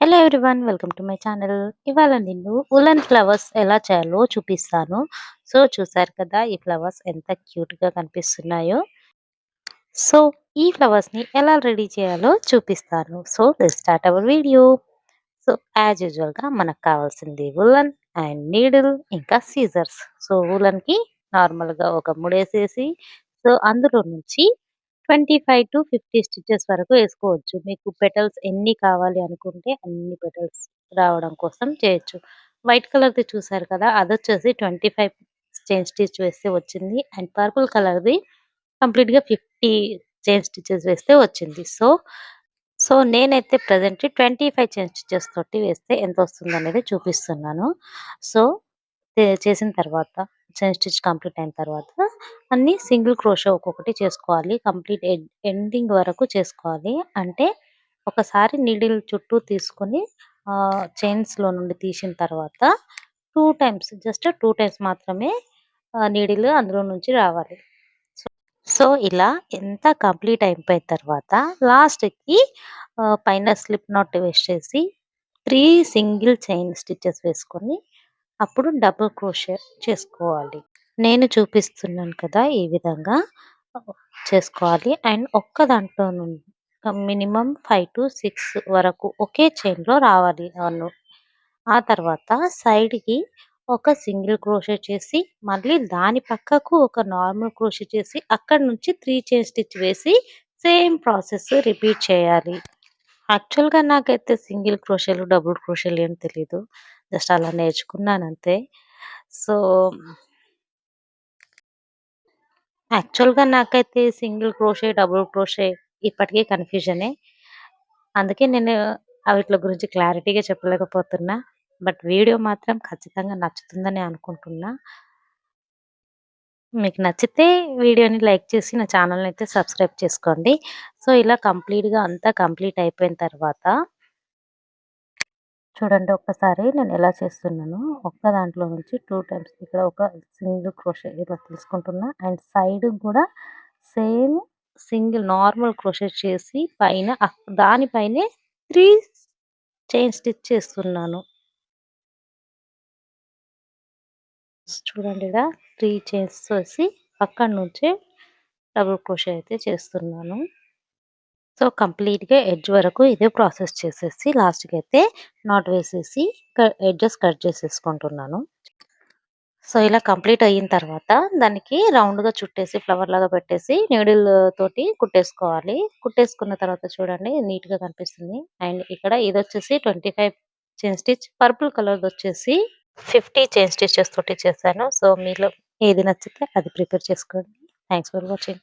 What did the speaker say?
Hello everyone, welcome to my channel. ఇవాళ నేను woollen flowers ఎలా చేయాలో చూపిస్తాను. సో చూసారు కదా, ఈ ఫ్లవర్స్ ఎంత క్యూట్‌గా కనిపిస్తున్నాయో. సో ఈ ఫ్లవర్స్‌ని ఎలా రెడీ చేయాలో చూపిస్తాను. So let's start our video. So as యూజువల్‌గా మనకు కావాల్సింది ఉలెన్ అండ్ నీడిల్ ఇంకా సీజర్స్. సో ఉలెన్‌కి నార్మల్‌గా ఒక ముడేసేసి, సో అందులో నుంచి 25-50 స్టిచెస్ వరకు ఏసుకోవచ్చు. మీకు పెటల్స్ ఎన్ని కావాలి అనుకుంటే అన్ని పెటల్స్ రావడం కోసం చేయొచ్చు. వైట్ కలర్‌ది చూసారు కదా! అదొచ్చేసి 25 చైన్ స్టిచ్ వేస్తే వచ్చింది. అండ్ పర్పుల్ కలర్‌ది కంప్లీట్‌గా 50 చైన్ స్టిచెస్ వేస్తే వచ్చింది. సో నేనైతే ప్రెజెంట్ 25 చైన్ స్టిచెస్ తోటి వేస్తే ఎంతొస్తుందనేది చూపిస్తున్నాను. సో చేసిన తర్వాత చైన్ స్టిచ్ కంప్లీట్ అయిన తర్వాత అన్నీ సింగిల్ క్రోషా ఒక్కొక్కటి చేసుకోవాలి. కంప్లీట్ ఎండింగ్ వరకు చేసుకోవాలి. అంటే ఒకసారి నీడిల్ చుట్టూ తీసుకొని చైన్స్‌లో నుండి తీసిన తర్వాత 2 టైమ్స్, జస్ట్ 2 టైమ్స్ మాత్రమే నీడిల్ అందులో నుంచి రావాలి. సో ఇలా ఎంత కంప్లీట్ అయిపోయిన తర్వాత లాస్ట్‌కి పైన స్లిప్ నాట్ వేసేసి 3 సింగిల్ చైన్ స్టిచెస్ వేసుకొని అప్పుడు డబుల్ క్రోషే చేసుకోవాలి. నేను చూపిస్తున్నాను కదా! ఈ విధంగా చేసుకోవాలి. అండ్ ఒక్క దాంట్లో నుండి మినిమమ్ 5-6 వరకు ఒకే చైన్‌లో రావాలి ఆ తర్వాత సైడ్‌కి ఒక సింగిల్ క్రోషే చేసి, మళ్ళీ దాని పక్కకు ఒక నార్మల్ క్రోషే చేసి, అక్కడి నుంచి 3 చైన్ స్టిచ్ వేసి సేమ్ ప్రాసెస్ రిపీట్ చేయాలి. యాక్చువల్‌గా నాకైతే సింగిల్ క్రోషేలు, డబుల్ క్రోషేలు ఏం తెలీదు. జస్ట్ అలా నేర్చుకున్నానంతే. సో యాక్చువల్‌గా నాకైతే సింగిల్ క్రోషే, డబుల్ క్రోషే ఇప్పటికి కన్‌ఫ్యూజనే. అందుకే నేను అవిట్ల గురించి క్లారిటీగా చెప్పలేకపోతున్నా. బట్ వీడియో మాత్రం ఖచ్చితంగా నచ్చుతుందని అనుకుంటున్నా. మీకు నచ్చితే వీడియోని లైక్ చేసి నా ఛానెల్‌నైతే సబ్స్క్రైబ్ చేసుకోండి. సో ఇలా కంప్లీట్‌గా అంతా కంప్లీట్ అయిపోయిన తర్వాత చూడండి ఒక్కసారి నేను ఎలా చేస్తున్నానో. ఒక్క దాంట్లో నుంచి 2 టైమ్స్ ఇక్కడ ఒక సింగిల్ క్రోషే ఇలా తీసుకుంటున్నా. అండ్ సైడ్‌కి గూడా సేమ్ సింగిల్ నార్మల్ క్రోషే చేసి పైన దానిపైనే 3 చైన్ స్టిచ్ చేస్తున్నాను. చూడండి ఈడ 3 చైన్స్ వేసి అక్కడి నుంచే డబుల్ క్రోషే అయితే చేస్తున్నాను. సో కంప్లీట్‌గా ఎడ్జ్ వరకు ఇదే ప్రాసెస్ చేసేసి లాస్ట్‌కైతే నాట్ వేసేసి ఎడ్జెస్ కట్ చేసేసుకుంటున్నాను. సో ఇలా కంప్లీట్ అయిన తర్వాత దానికి రౌండ్‌గా చుట్టేసి ఫ్లవర్‌లాగా పెట్టేసి నీడిల్ తోటి కుట్టేసుకోవాలి. కుట్టేసుకున్న తర్వాత చూడండి నీట్‌గా కనిపిస్తుంది. అండ్ ఇక్కడ ఇదొచ్చేసి 25 చైన్ స్టిచ్, పర్పుల్ కలర్‌దొచ్చేసి 50 చైన్ స్టిచెస్ తోటి చేశాను. సో మీలో ఏది నచ్చితే అది ప్రిపేర్ చేసుకోండి. Thanks for watching.